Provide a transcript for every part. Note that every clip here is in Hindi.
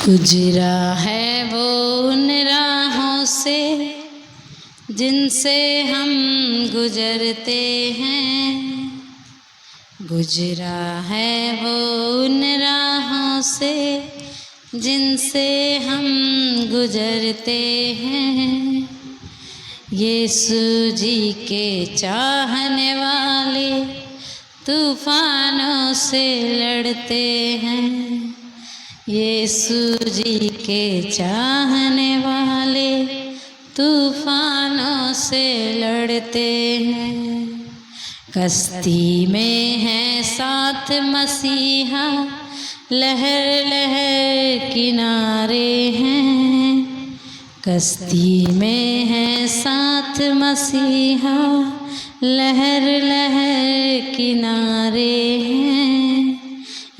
गुजरा है वो उन राहों से जिनसे हम गुजरते हैं। गुजरा है वो उन राहों से जिनसे हम गुजरते हैं। यीशु जी के चाहने वाले तूफानों से लड़ते हैं। यीशु जी के चाहने वाले तूफानों से लड़ते हैं। कश्ती में है साथ मसीहा, लहर लहर किनारे हैं। कश्ती में है साथ मसीहा, लहर लहर किनारे हैं।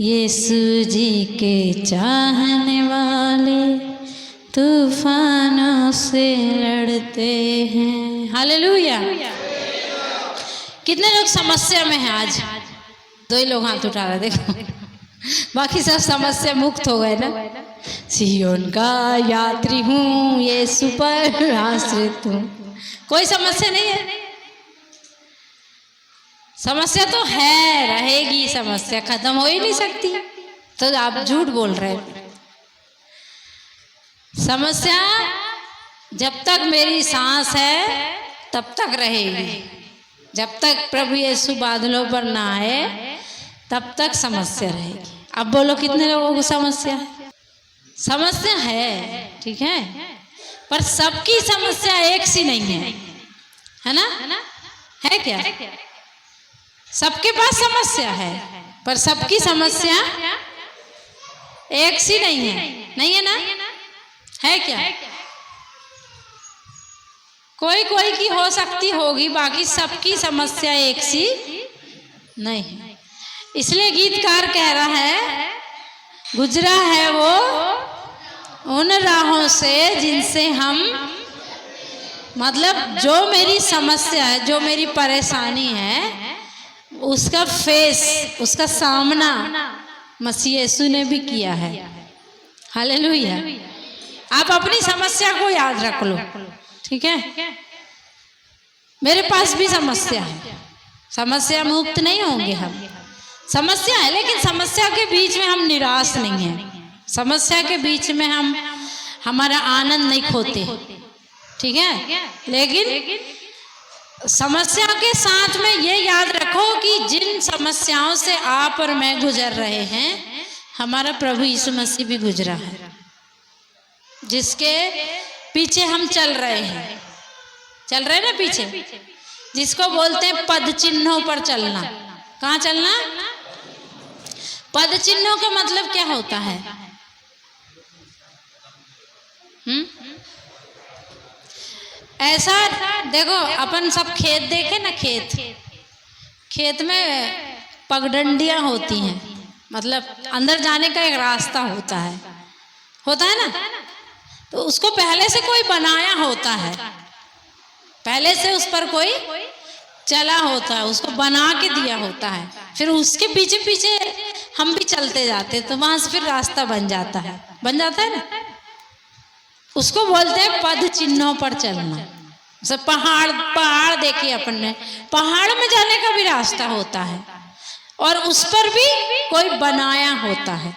यीशु जी के चाहने वाले तूफानों से लड़ते हैं। हालेलुया। कितने लोग समस्या में हैं आज? दो ही लोग हाथ उठा रहे, देखो बाकी सब समस्या मुक्त हो गए ना। सियोन का यात्री हूँ, यीशु पर आश्रित हूँ। कोई समस्या नहीं है। समस्या तो है, रहेगी, समस्या खत्म हो ही नहीं सकती। तो आप झूठ बोल रहे हैं। समस्या जब तक मेरी सांस है तब तक रहेगी। जब तक प्रभु यीशु बादलों पर ना आए तब तक समस्या रहेगी। अब बोलो कितने लोगों को समस्या है? समस्या है, ठीक है, पर सबकी समस्या एक सी नहीं है ना? है क्या? सबके पास समस्या है पर सबकी समस्या एक सी नहीं है। नहीं है ना? है क्या? कोई कोई की हो सकती होगी, बाकी सबकी समस्या एक सी नहीं है। इसलिए गीतकार कह रहा है, गुजरा है वो उन राहों से जिनसे हम, मतलब जो मेरी समस्या है, जो मेरी परेशानी है, उसका फेस, उसका सामना मसीह यीशु ने भी किया है। हालेलुया। आप अपनी समस्या को याद रख लो, ठीक है? मेरे पास भी समस्या है, समस्या मुक्त नहीं होंगे हम। समस्या है, लेकिन समस्या के बीच में हम निराश नहीं हैं। समस्या के बीच में हम हमारा आनंद नहीं खोते, ठीक है? लेकिन समस्या के साथ में ये याद रखो कि जिन समस्याओं से आप और मैं गुजर रहे हैं, हमारा प्रभु यीशु मसीह भी गुजरा है, जिसके पीछे हम चल रहे हैं। चल रहे ना पीछे, जिसको बोलते हैं पद चिन्हों पर चलना। कहाँ चलना? पद चिन्हों का मतलब क्या होता है? ऐसा देखो, अपन सब खेत देखे ना, खेत में पगडंडियां होती हैं, मतलब अंदर जाने का एक रास्ता होता है ना? तो उसको पहले से कोई बनाया होता है, पहले से उस पर कोई चला होता है, उसको बना के दिया होता है। फिर उसके पीछे पीछे हम भी चलते जाते, तो वहां से फिर रास्ता बन जाता है ना। उसको बोलते हैं पद चिन्हों पर चलना। सब पहाड़ देखिए अपन ने, पहाड़ में जाने का भी रास्ता होता है और उस पर भी कोई बनाया होता है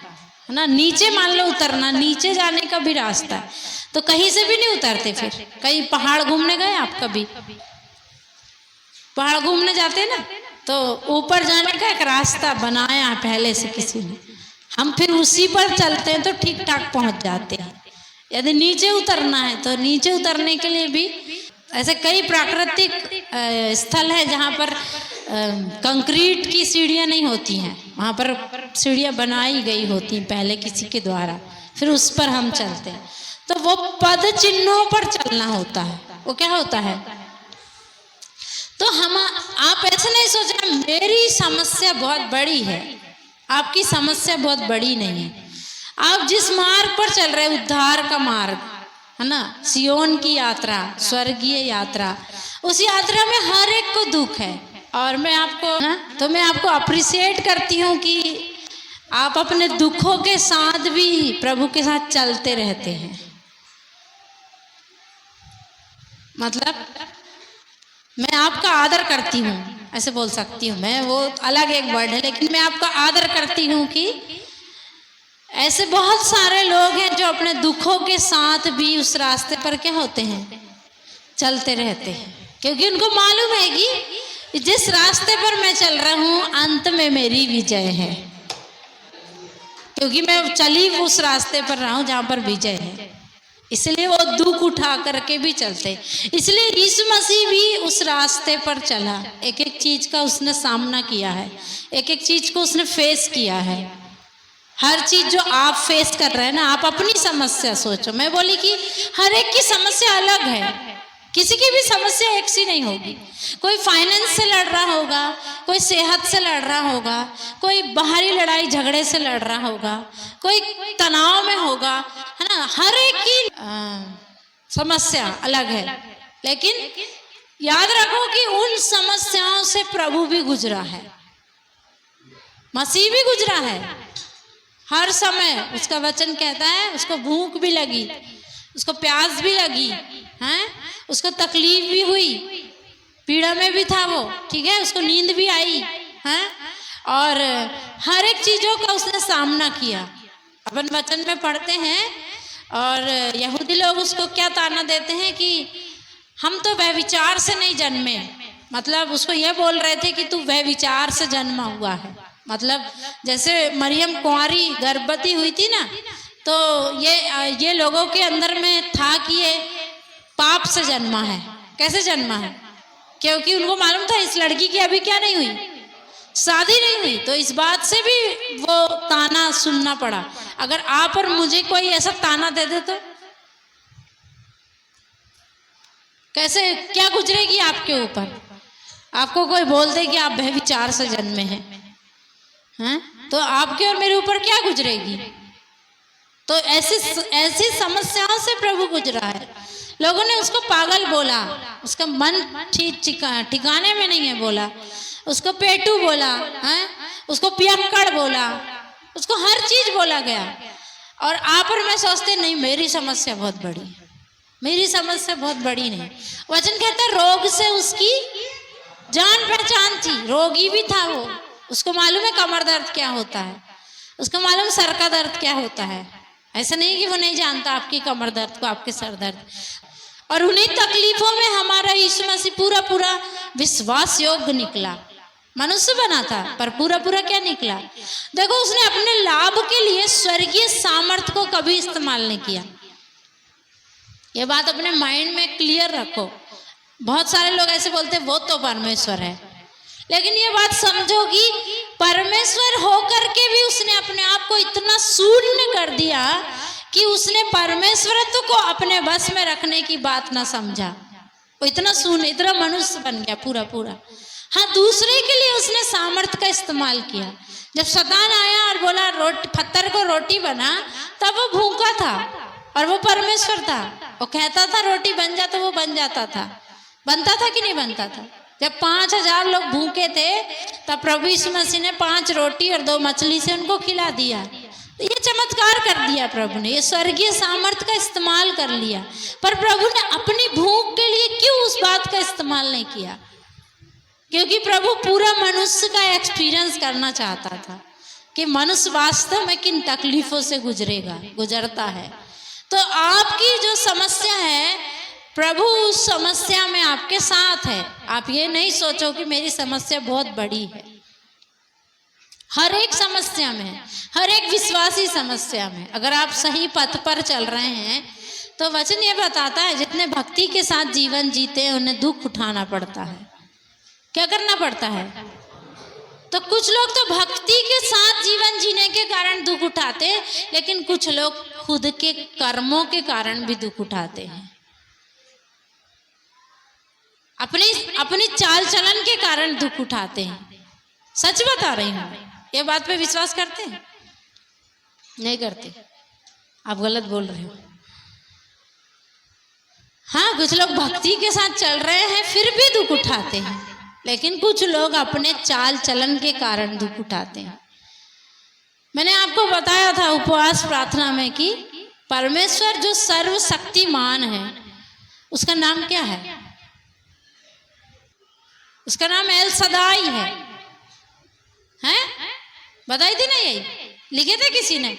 ना। नीचे मान लो उतरना, नीचे जाने का भी रास्ता है, तो कहीं से भी नहीं उतरते। फिर कहीं पहाड़ घूमने गए आप? कभी पहाड़ घूमने जाते ना, तो ऊपर जाने का एक रास्ता बनाया है पहले से किसी ने, हम फिर उसी पर चलते हैं तो ठीक ठाक पहुंच जाते हैं। यदि नीचे उतरना है तो नीचे उतरने के लिए भी ऐसे कई प्राकृतिक स्थल है जहाँ पर कंक्रीट की सीढ़ियाँ नहीं होती हैं, वहाँ पर सीढ़ियाँ बनाई गई होती हैं पहले किसी के द्वारा, फिर उस पर हम चलते हैं। तो वो पद चिन्हों पर चलना होता है। वो क्या होता है? तो आप ऐसे नहीं सोचना मेरी समस्या बहुत बड़ी है। आपकी समस्या बहुत बड़ी नहीं है। आप जिस मार्ग पर चल रहे, उद्धार का मार्ग है ना, सियोन की यात्रा, स्वर्गीय यात्रा, उस यात्रा में हर एक को दुख है। और मैं आपको अप्रिशिएट करती हूँ कि आप अपने दुखों के साथ भी प्रभु के साथ चलते रहते हैं। मतलब मैं आपका आदर करती हूँ, ऐसे बोल सकती हूँ मैं, वो अलग एक वर्ड है, लेकिन मैं आपका आदर करती हूँ कि ऐसे बहुत सारे लोग हैं जो अपने दुखों के साथ भी उस रास्ते पर क्या होते हैं, चलते रहते हैं, क्योंकि उनको मालूम है कि जिस रास्ते पर मैं चल रहा हूँ अंत में मेरी विजय है, क्योंकि मैं चली उस रास्ते पर रहा हूँ जहाँ पर विजय है, इसलिए वो दुख उठा करके भी चलते। इसलिए यीशु मसीह भी उस रास्ते पर चला, एक एक चीज का उसने सामना किया है, एक एक चीज को उसने फेस किया है। हर चीज जो आप फेस कर रहे हैं ना, आप अपनी समस्या सोचो। मैं बोली कि हर एक की समस्या अलग है, किसी की भी समस्या एक सी नहीं होगी। कोई फाइनेंस से लड़ रहा होगा, कोई सेहत से लड़ रहा होगा, कोई बाहरी लड़ाई झगड़े से लड़ रहा होगा, कोई तनाव में होगा, है ना। हर एक की समस्या अलग है, लेकिन याद रखो कि उन समस्याओं से प्रभु भी गुजरा है, मसीह भी गुजरा है। हर समय उसका वचन कहता है उसको भूख भी लगी, उसको प्यास भी लगी, हैं, उसको तकलीफ भी हुई, पीड़ा में भी था वो, ठीक है, उसको नींद भी आई, हैं, और हर एक चीजों का उसने सामना किया। अपन वचन में पढ़ते हैं और यहूदी लोग उसको क्या ताना देते हैं कि हम तो व्यभिचार से नहीं जन्मे, मतलब उसको ये बोल रहे थे कि तू व्यभिचार से जन्मा हुआ है। मतलब जैसे मरियम कुंवारी गर्भवती हुई थी ना, तो ये लोगों के अंदर में था कि ये पाप से जन्मा है। कैसे जन्मा है? क्योंकि उनको मालूम था इस लड़की की अभी क्या नहीं हुई, शादी नहीं हुई, तो इस बात से भी वो ताना सुनना पड़ा। अगर आप और मुझे कोई ऐसा ताना दे दे तो कैसे, क्या गुजरेगी आपके ऊपर? आपको कोई बोल दे कि आप व्यभिचार से जन्मे हैं, तो आपके और मेरे ऊपर क्या गुजरेगी? तो ऐसी समस्याओं से प्रभु गुजरा है। लोगों ने उसको पागल बोला, उसका मन ठिकाने में नहीं है बोला, उसको पेटू बोला, हैं, उसको पियक्कड़ बोला, उसको हर चीज बोला गया। और आप और मैं सोचते नहीं मेरी समस्या बहुत बड़ी है, मेरी समस्या बहुत बड़ी नहीं। वचन कहता है रोग से उसकी जान पहचान थी, रोगी भी था वो, उसको मालूम है कमर दर्द क्या होता है, उसको मालूम सर का दर्द क्या होता है। ऐसा नहीं कि वो नहीं जानता आपकी कमर दर्द को, आपके सर दर्द। और उन्हीं तकलीफों में हमारा यीशु मसीह पूरा विश्वास योग्य निकला। मनुष्य बना था पर पूरा क्या निकला? देखो उसने अपने लाभ के लिए स्वर्गीय सामर्थ्य को कभी इस्तेमाल नहीं किया। ये बात अपने माइंड में क्लियर रखो। बहुत सारे लोग ऐसे बोलते वो तो परमेश्वर है, लेकिन ये बात समझो कि परमेश्वर होकर के भी उसने अपने आप को इतना शून्य कर दिया कि उसने परमेश्वरत्व को अपने बस में रखने की बात ना समझा। वो इतना शून्य, इतना मनुष्य बन गया पूरा। हाँ, दूसरे के लिए उसने सामर्थ्य का इस्तेमाल किया। जब शैतान आया और बोला पत्थर को रोटी बना, तब वो भूखा था और वो परमेश्वर था। वो कहता था रोटी बन जा, तो वो बन जाता था। बनता था कि नहीं बनता था? जब 5000 लोग भूखे थे तब प्रभु यीशु मसीह ने 5 रोटी और 2 मछली से उनको खिला दिया। तो ये चमत्कार कर दिया प्रभु ने, ये स्वर्गीय सामर्थ्य का इस्तेमाल कर लिया। पर प्रभु ने अपनी भूख के लिए क्यों उस बात का इस्तेमाल नहीं किया? क्योंकि प्रभु पूरा मनुष्य का एक्सपीरियंस करना चाहता था कि मनुष्य वास्तव में किन तकलीफों से गुजरता है। तो आपकी जो समस्या है, प्रभु उस समस्या में आपके साथ है। आप ये नहीं सोचो कि मेरी समस्या बहुत बड़ी है। हर एक समस्या में, हर एक विश्वासी समस्या में अगर आप सही पथ पर चल रहे हैं तो वचन ये बताता है जितने भक्ति के साथ जीवन जीते हैं उन्हें दुख उठाना पड़ता है। क्या करना पड़ता है? तो कुछ लोग तो भक्ति के साथ जीवन जीने के कारण दुख उठाते हैं, लेकिन कुछ लोग खुद के कर्मों के कारण भी दुख उठाते हैं। अपनी चाल चलन के कारण दुख उठाते हैं। सच बता रही हूँ, ये बात पे विश्वास करते हैं? नहीं करते, आप गलत बोल रहे हो। हाँ, कुछ लोग भक्ति के साथ चल रहे हैं फिर भी दुख उठाते हैं, लेकिन कुछ लोग अपने चाल चलन के कारण दुख उठाते हैं। मैंने आपको बताया था उपवास प्रार्थना में कि परमेश्वर जो सर्वशक्तिमान है उसका नाम क्या है? उसका नाम एल सदाई है। हैं? बताई थी ना, यही लिखे थे किसी ने।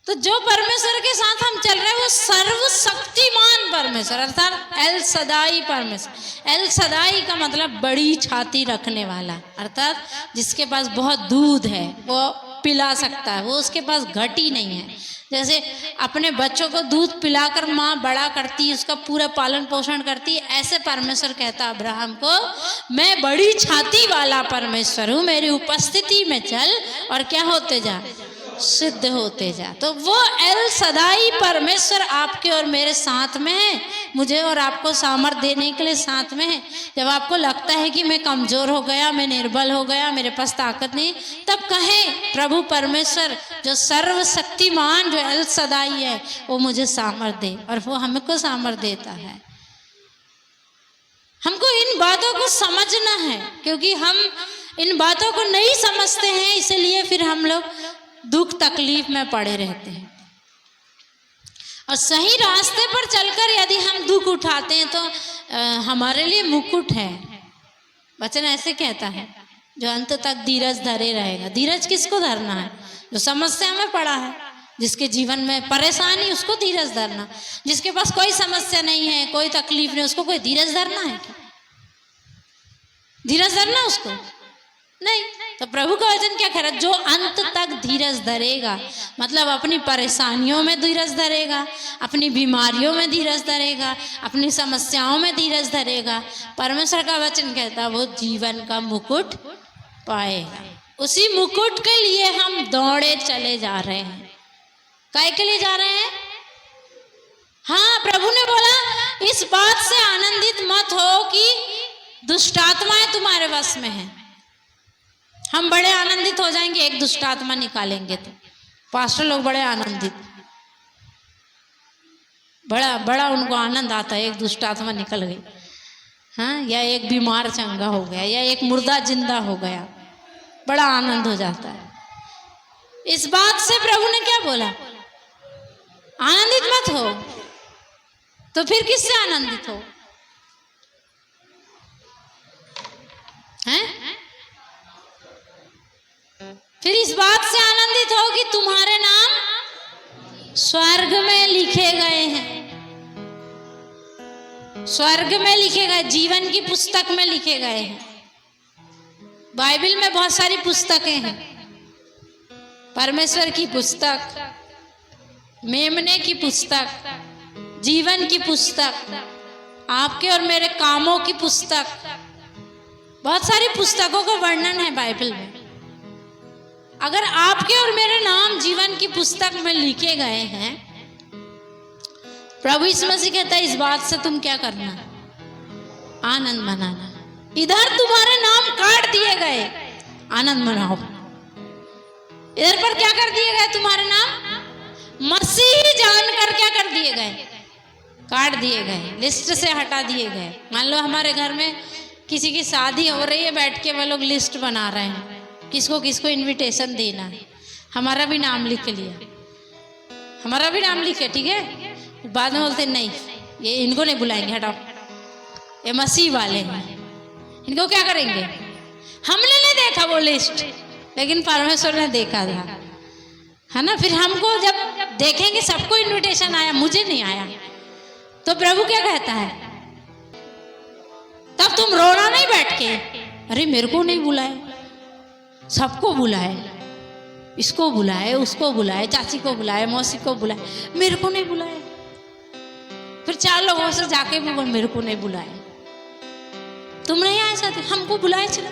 तो जो परमेश्वर के साथ हम चल रहे हैं वो सर्वशक्तिमान परमेश्वर अर्थात एल सदाई परमेश्वर। एल सदाई का मतलब बड़ी छाती रखने वाला, अर्थात जिसके पास बहुत दूध है वो पिला सकता है, वो उसके पास घटी नहीं है। जैसे अपने बच्चों को दूध पिलाकर माँ बड़ा करती है, उसका पूरा पालन पोषण करती है, ऐसे परमेश्वर कहता अब्राहम को, मैं बड़ी छाती वाला परमेश्वर हूँ, मेरी उपस्थिति में चल और क्या होते जा, सिद्ध होते जा। तो वो एल सदाई परमेश्वर आपके और मेरे साथ में है, मुझे और आपको सामर्थ्य देने के लिए साथ में है। जब आपको लगता है कि मैं कमजोर हो गया, मैं निर्बल हो गया, मेरे पास ताकत नहीं, तब कहें प्रभु परमेश्वर जो सर्वशक्तिमान जो एल सदाई है वो मुझे सामर्थ्य दे, और वो हमको सामर्थ्य देता है। हमको इन बातों को समझना है, क्योंकि हम इन बातों को नहीं समझते हैं, इसलिए फिर हम लोग दुख तकलीफ में पड़े रहते हैं। और सही रास्ते पर चलकर यदि हम दुख उठाते हैं तो हमारे लिए मुकुट है। वचन ऐसे कहता है, जो अंत तक धीरज धरे रहेगा। धीरज किसको धरना है? जो समस्या में पड़ा है, जिसके जीवन में परेशानी, उसको धीरज धरना। जिसके पास कोई समस्या नहीं है, कोई तकलीफ नहीं, उसको कोई धीरज धरना है क्या? धीरज धरना उसको नहीं। तो प्रभु का वचन क्या कह रहा है? जो अंत तक धीरज धरेगा, मतलब अपनी परेशानियों में धीरज धरेगा, अपनी बीमारियों में धीरज धरेगा, अपनी समस्याओं में धीरज धरेगा, परमेश्वर का वचन कहता है वो जीवन का मुकुट पाएगा। उसी मुकुट के लिए हम दौड़े चले जा रहे हैं। काय के लिए जा रहे हैं? हाँ, प्रभु ने बोला इस बात से आनंदित मत हो कि दुष्ट आत्माएं तुम्हारे वश में है। हम बड़े आनंदित हो जाएंगे एक दुष्ट आत्मा निकालेंगे तो। पास्टर लोग बड़े आनंदित, बड़ा बड़ा उनको आनंद आता है, एक दुष्ट आत्मा निकल गई, हाँ, या एक बीमार चंगा हो गया, या एक मुर्दा जिंदा हो गया, बड़ा आनंद हो जाता है। इस बात से प्रभु ने क्या बोला? आनंदित मत हो। तो फिर किससे आनंदित हो? हैं? फिर इस बात से आनंदित हो कि तुम्हारे नाम स्वर्ग में लिखे गए हैं। स्वर्ग में लिखे गए, जीवन की पुस्तक में लिखे गए हैं। बाइबल में बहुत सारी पुस्तकें हैं। परमेश्वर की पुस्तक, मेमने की पुस्तक, जीवन की पुस्तक, आपके और मेरे कामों की पुस्तक, बहुत सारी पुस्तकों का वर्णन है बाइबल में। अगर आपके और मेरे नाम जीवन की पुस्तक में लिखे गए हैं, प्रभु यीशु मसीह कहता है इस बात से तुम क्या करना? आनंद मनाना। इधर तुम्हारे नाम काट दिए गए, आनंद मनाओ। इधर पर क्या कर दिए गए? तुम्हारे नाम मसीह जानकर क्या कर दिए गए? काट दिए गए, लिस्ट से हटा दिए गए। मान लो हमारे घर में किसी की शादी हो रही है, बैठ के वो लोग लिस्ट बना रहे हैं, किसको किसको इनविटेशन देना है, हमारा भी नाम लिख लिया, हमारा भी नाम लिखे, ठीक है। बाद में बोलते नहीं, ये इनको नहीं बुलाएंगे, हटाओ, ये मसीह वाले हैं, इनको क्या करेंगे? हमने नहीं देखा वो लिस्ट, लेकिन परमेश्वर ने देखा था, है ना। फिर हमको जब देखेंगे सबको इनविटेशन आया, मुझे नहीं आया, तो प्रभु क्या कहता है? तब तुम रोना नहीं बैठ के, अरे मेरे को नहीं बुलाए, सबको बुलाए, इसको बुलाए, उसको बुलाए, चाची को बुलाए, मौसी को बुलाए, मेरे को नहीं बुलाए। फिर 4 लोगों से जाके भी मेरे को नहीं बुलाए, तुम नहीं आए साथ, हमको बुलाए चलो।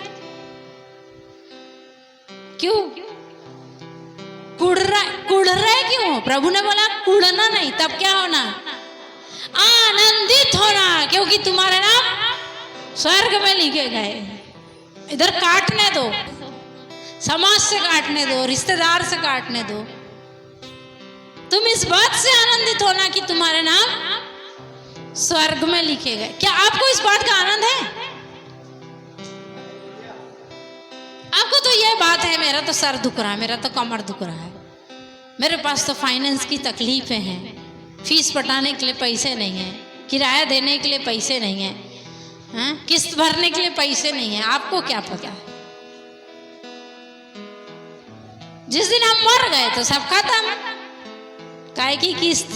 क्यों कुड़ रहे क्यों? प्रभु ने बोला कुड़ना नहीं, तब क्या होना? आनंदित होना, क्योंकि तुम्हारे नाम स्वर्ग में लिखे गए। इधर काटने दो, समाज से काटने दो, रिश्तेदार से काटने दो। तुम इस बात से आनंदित होना कि तुम्हारे नाम स्वर्ग में लिखे गए। क्या आपको इस बात का आनंद है? आपको तो ये बात है, मेरा तो सर दुख रहा है, मेरा तो कमर दुख रहा है, मेरे पास तो फाइनेंस की तकलीफें हैं, फीस पटाने के लिए पैसे नहीं है, किराया देने के लिए पैसे नहीं है, किस्त भरने के लिए पैसे नहीं है। आपको क्या पता है? जिस दिन हम मर गए तो सब खत्म। काय की किस्त,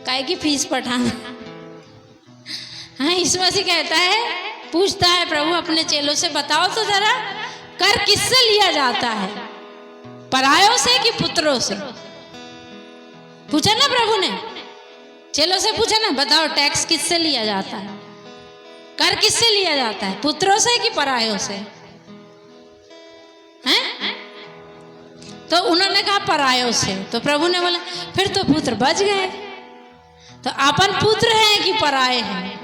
काय की फीस पटाना। हाँ, यीशु मसीह कहता है, पूछता है प्रभु अपने चेलों से, बताओ तो जरा, कर किससे लिया जाता है, परायों से कि पुत्रों से? पूछा ना प्रभु ने, चेलों से पूछा ना, बताओ टैक्स किससे लिया जाता है, कर किससे लिया जाता है, पुत्रों से कि परायों से? हैं? तो उन्होंने कहा परायों से। तो प्रभु ने बोला फिर तो पुत्र बच गए। तो अपन पुत्र हैं कि पराये हैं?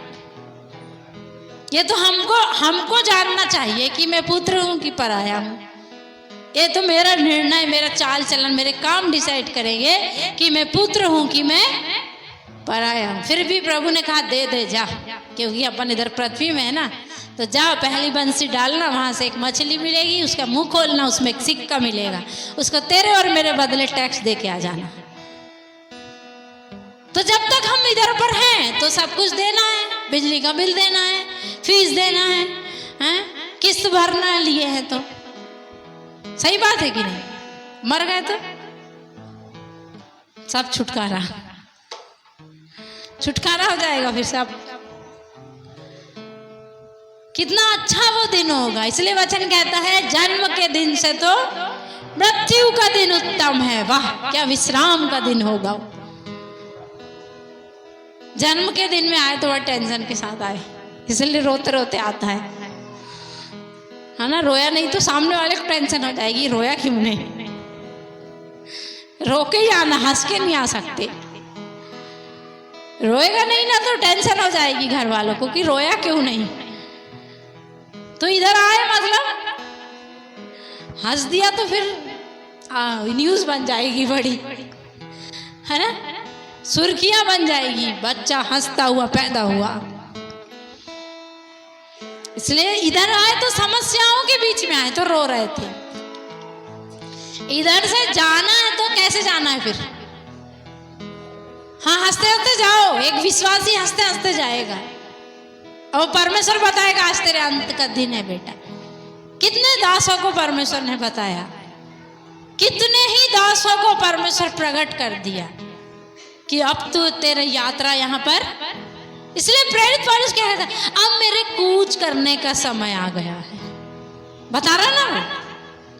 ये तो हमको जानना चाहिए कि मैं पुत्र हूं कि पराया हूं। ये तो मेरा निर्णय, मेरा चाल चलन, मेरे काम डिसाइड करेंगे कि मैं पुत्र हूं कि मैं पराया हूं। फिर भी प्रभु ने कहा दे दे जा, क्योंकि अपन इधर पृथ्वी में है ना, तो जाओ पहली बंसी डालना, वहां से एक मछली मिलेगी, उसका मुंह खोलना, उसमें एक सिक्का मिलेगा, उसको तेरे और मेरे बदले टैक्स दे के आ जाना। तो जब तक हम इधर पर हैं तो सब कुछ देना है, बिजली का बिल देना है, फीस देना है, किस्त भरना लिए है। तो सही बात है कि नहीं? मर गए तो सब छुटकारा हो जाएगा फिर सब। कितना अच्छा वो दिन होगा। इसलिए वचन कहता है जन्म के दिन से तो मृत्यु का दिन उत्तम है। वाह, क्या विश्राम का दिन होगा। जन्म के दिन में आए तो वह टेंशन के साथ आए, इसलिए रोते रोते आता है ना। रोया नहीं तो सामने वाले को टेंशन हो जाएगी, रोया क्यों नहीं। रो के ही आना, हंस के नहीं आ सकते। रोएगा नहीं ना तो टेंशन हो जाएगी घर वालों को कि रोया क्यों नहीं। तो इधर आए मतलब हंस दिया तो फिर न्यूज बन जाएगी बड़ी, है ना, सुर्खियां बन जाएगी, बच्चा हंसता हुआ पैदा हुआ। इसलिए इधर आए तो समस्याओं के बीच में आए तो रो रहे थे। इधर से जाना है तो कैसे जाना है फिर? हाँ, हंसते हंसते जाओ। एक विश्वासी हंसते हंसते जाएगा और परमेश्वर बताएगा आज तेरे अंत का दिन है बेटा। कितने दासों को परमेश्वर ने बताया, कितने ही दासों को परमेश्वर प्रकट कर दिया कि अब तो तेरी यात्रा यहाँ पर। इसलिए प्रेरित पौलुस कह रहा था अब मेरे कूच करने का समय आ गया है। बता रहा ना,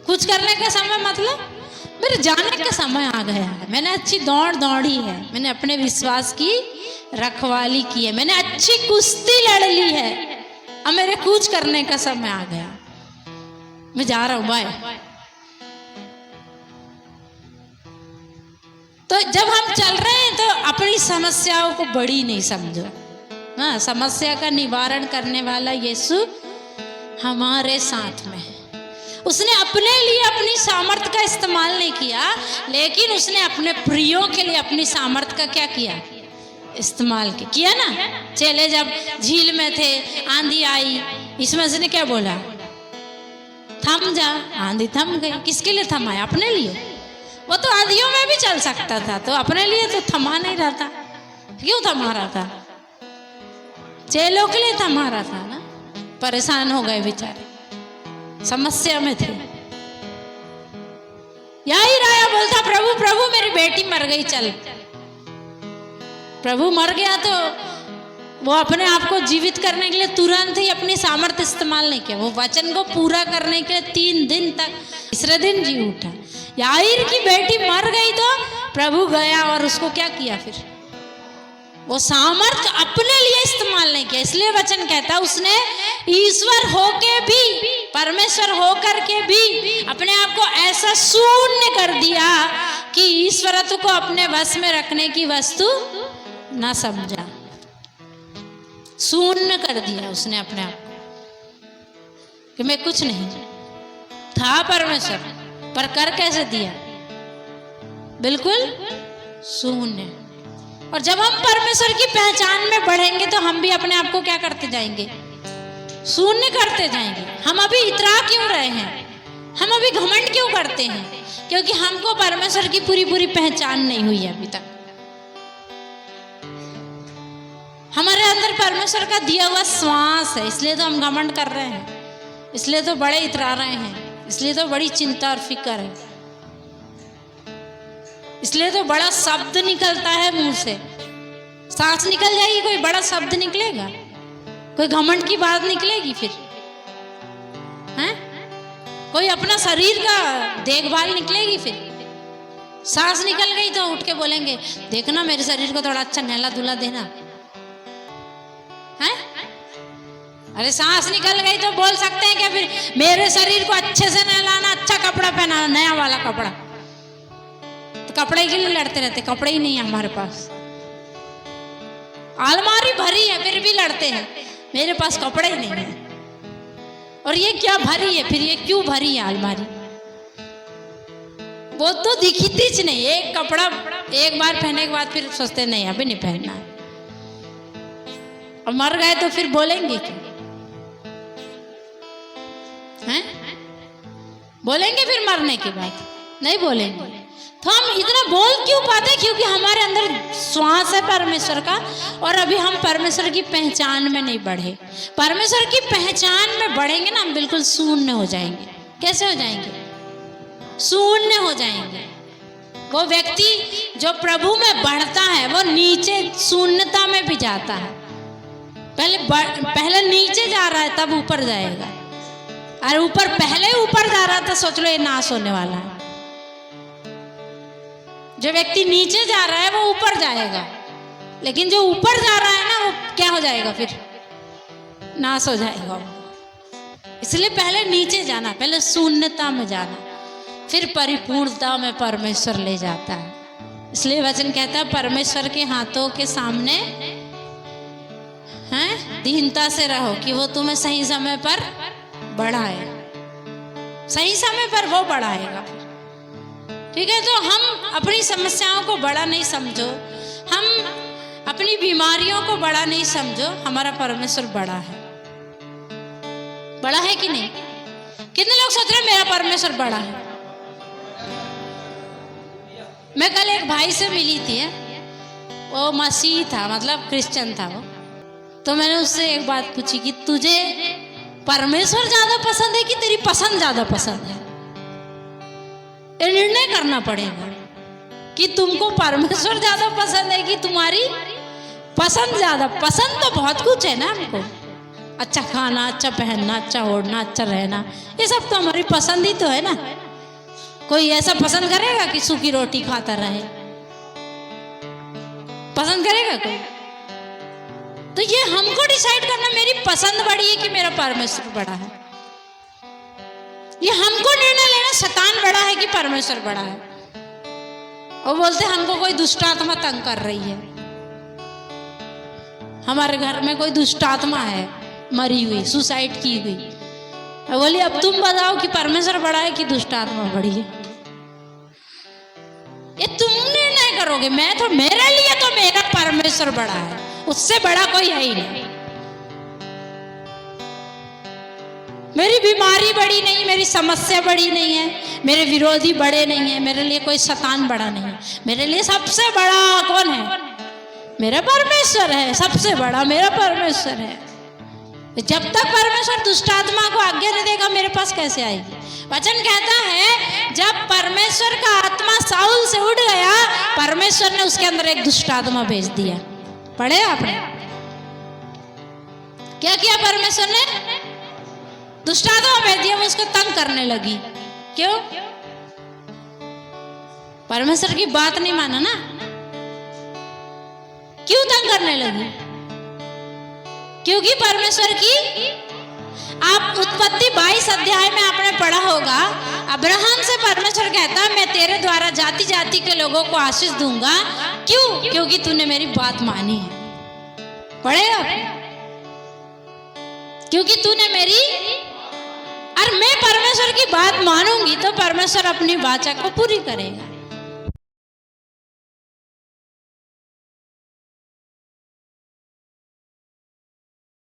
कूच करने का समय मतलब मेरे जाने का समय आ गया है। मैंने अच्छी दौड़ दौड़ी है, मैंने अपने विश्वास की रखवाली की है, मैंने अच्छी कुश्ती लड़ ली है, अब मेरे कूच करने का समय आ गया, मैं जा रहा हूं, बाय। तो जब हम चल रहे हैं तो अपनी समस्याओं को बड़ी नहीं समझो। हाँ, समस्या का निवारण करने वाला यीशु हमारे साथ में है। उसने अपने लिए अपनी सामर्थ्य का इस्तेमाल नहीं किया, लेकिन उसने अपने प्रियों के लिए अपनी सामर्थ्य का क्या किया? इस्तेमाल किया ना। चेले जब झील में थे, आंधी आई, यीशु मसीह ने क्या बोला? थम जा। आंधी थम गई। किसके लिए थमा है? अपने लिए। वो तो आंधियों में भी चल सकता था, तो अपने लिए तो थमा नहीं रहा था। क्यों थमा रहा था? चेलों के लिए थमा रहा था ना। परेशान हो गए बेचारे, समस्या में थे। याईर आया, बोलता प्रभु प्रभु मेरी बेटी मर गई, चल। प्रभु मर गया तो वो अपने आप को जीवित करने के लिए तुरंत ही अपनी सामर्थ्य इस्तेमाल नहीं किया। वो वचन को पूरा करने के लिए 3 दिन तक, तीसरे दिन जी उठा। याईर की बेटी मर गई तो प्रभु गया और उसको क्या किया? फिर वो सामर्थ्य अपने लिए इस्तेमाल नहीं किया। इसलिए वचन कहता है उसने ईश्वर होके भी, परमेश्वर होकर के भी अपने आप को ऐसा शून्य कर दिया कि ईश्वरत्व को अपने वश में रखने की वस्तु ना समझा। शून्य कर दिया उसने अपने आप को कि मैं कुछ नहीं था। परमेश्वर पर कर कैसे दिया? बिल्कुल शून्य। और जब हम परमेश्वर की पहचान में बढ़ेंगे तो हम भी अपने आप को क्या करते जाएंगे? शून्य करते जाएंगे। हम अभी इतरा क्यों रहे हैं, हम अभी घमंड क्यों करते हैं? क्योंकि हमको परमेश्वर की पूरी पूरी पहचान नहीं हुई है अभी तक। हमारे अंदर परमेश्वर का दिया हुआ श्वास है, इसलिए तो हम घमंड कर रहे हैं, इसलिए तो बड़े इतरा रहे हैं, इसलिए तो बड़ी चिंता और फिक्र है, इसलिए तो बड़ा शब्द निकलता है मुंह से। सांस निकल जाएगी, कोई बड़ा शब्द निकलेगा, कोई घमंड की बात निकलेगी फिर हैं? कोई अपना शरीर का देखभाल निकलेगी फिर? सांस निकल गई तो उठ के बोलेंगे देखना मेरे शरीर को थोड़ा अच्छा नहला धुला देना है। अरे सांस निकल गई तो बोल सकते हैं क्या फिर मेरे शरीर को अच्छे से नहलाना, अच्छा कपड़ा पहनाना, नया वाला कपड़ा? तो कपड़े के लिए लड़ते रहते, कपड़े ही नहीं है हमारे पास, अलमारी भरी है फिर भी लड़ते हैं मेरे पास कपड़े ही नहीं है। और ये क्या भरी है फिर, ये क्यों भरी है अलमारी? वो तो दिखती नहीं, एक कपड़ा एक बार पहनने के बाद फिर सोचते नहीं अभी नहीं पहनना है, और मर गए तो फिर बोलेंगे क्या हैं? बोलेंगे फिर मरने के बाद? नहीं बोलेंगे। तो हम इतना बोल क्यों पाते? क्योंकि हमारे अंदर श्वास है परमेश्वर का, और अभी हम परमेश्वर की पहचान में नहीं बढ़े। परमेश्वर की पहचान में बढ़ेंगे ना, हम बिल्कुल शून्य हो जाएंगे। कैसे हो जाएंगे? शून्य हो जाएंगे। वो व्यक्ति जो प्रभु में बढ़ता है वो नीचे शून्यता में भी जाता है। पहले नीचे जा रहा है तब ऊपर जाएगा, और ऊपर पहले ऊपर जा रहा था सोच लो ये नाश होने वाला है। जो व्यक्ति नीचे जा रहा है वो ऊपर जाएगा, लेकिन जो ऊपर जा रहा है ना वो क्या हो जाएगा फिर? नाश हो जाएगा। इसलिए पहले नीचे जाना, पहले शून्यता में जाना, फिर परिपूर्णता में परमेश्वर ले जाता है। इसलिए वचन कहता है परमेश्वर के हाथों के सामने हैं दीनता से रहो कि वो तुम्हें सही समय पर बढ़ाए। सही समय पर वो बढ़ाएगा। ठीक है, तो हम अपनी समस्याओं को बड़ा नहीं समझो, हम अपनी बीमारियों को बड़ा नहीं समझो, हमारा परमेश्वर बड़ा है। बड़ा है कि नहीं? कितने लोग सोच रहे हैं मेरा परमेश्वर बड़ा है? मैं कल एक भाई से मिली थी, वो मसीह था, मतलब क्रिश्चियन था वो। तो मैंने उससे एक बात पूछी कि तुझे परमेश्वर ज्यादा पसंद है कि तेरी पसंद ज्यादा पसंद है? ये निर्णय करना पड़ेगा कि तुमको परमेश्वर ज्यादा पसंद है कि तुम्हारी पसंद ज्यादा। पसंद तो बहुत कुछ है ना हमको, अच्छा खाना, अच्छा पहनना, अच्छा ओढ़ना, अच्छा रहना, ये सब तो हमारी पसंद ही तो है ना। कोई ऐसा पसंद करेगा कि सूखी रोटी खाता रहे? पसंद करेगा कोई? तो ये हमको डिसाइड करना मेरी पसंद बड़ी है कि मेरा परमेश्वर बड़ा है। ये हमको निर्णय लेना शैतान बड़ा है कि परमेश्वर बड़ा है। और बोलते हमको कोई दुष्ट आत्मा तंग कर रही है, हमारे घर में कोई दुष्ट आत्मा है मरी हुई, सुसाइड की हुई। बोली अब तुम बताओ कि परमेश्वर बड़ा है कि दुष्ट आत्मा बड़ी है? ये तुम निर्णय करोगे। मैं तो, मेरे लिए तो मेरा परमेश्वर बड़ा है, उससे बड़ा कोई है ही नहीं। मेरी बीमारी बड़ी नहीं, मेरी समस्या बड़ी नहीं है, मेरे विरोधी बड़े नहीं है, मेरे लिए कोई शैतान बड़ा नहीं है। मेरे लिए सबसे बड़ा कौन है? मेरा परमेश्वर है। सबसे बड़ा मेरा परमेश्वर है। जब तक परमेश्वर दुष्ट आत्मा को आज्ञा नहीं देगा मेरे पास कैसे आएगी? वचन कहता है जब परमेश्वर का आत्मा साउल से उड़ गया, परमेश्वर ने उसके अंदर एक दुष्ट आत्मा भेज दिया। पढ़े आपने? क्या किया परमेश्वर ने? दुष्ट आत्मा भेज दिया, वो उसको तंग करने लगी। क्यों? परमेश्वर की बात नहीं माना ना। क्यों तंग करने लगी? क्योंकि परमेश्वर की, आप उत्पत्ति 22 अध्याय में आपने पढ़ा होगा, अब्राहम से परमेश्वर कहता मैं तेरे द्वारा जाति जाति के लोगों को आशीष दूंगा। क्यों? क्योंकि तूने मेरी बात मानी है। पढ़े आप? क्योंकि तूने मेरी, और मैं परमेश्वर की बात मानूंगी तो परमेश्वर अपनी वाचा को पूरी करेगा।